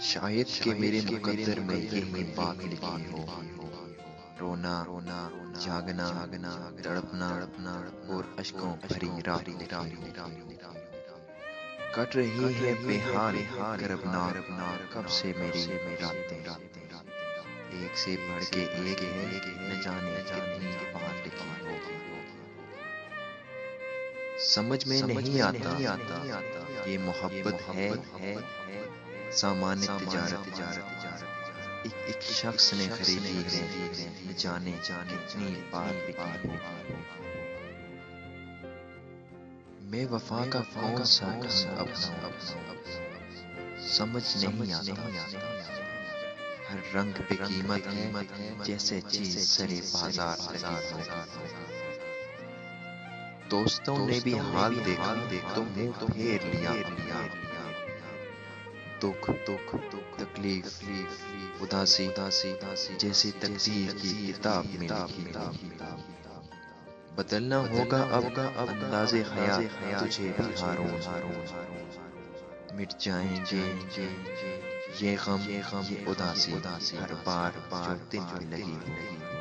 शायद कि मेरे मुकद्दर में यही बात लिखी हो। रोना रोना, जागना तड़पना और अश्कों भरी रात लिखी हो। कट रही है बेहाल करबनाक कब से मेरी रातें। एक से बढ़ के एक है, न जाने कितनी बार लिखी हो। समझ में नहीं आता ये मोहब्बत है सामान्य तिजारत। एक शख्स ने खरीदी है, न जाने कितनी बार बिकी हो। मैं वफा का कौन सा ढंग अपनाऊं, समझ नहीं आता। हर रंग पे कीमत है, जैसे चीज सरे बाजार लगी हो। दोस्तों ने भी हाल देखा तो मुंह फेर लिया अपना। दुख तकलीफ उदासी जैसे तकदीर की किताब में लिखी हो। बदलना होगा अब अंदाज़े हयात तुझे भी हारून। मिट जाएंगे ये गम ये उदासी हर बार जो दिल पे लगी हो।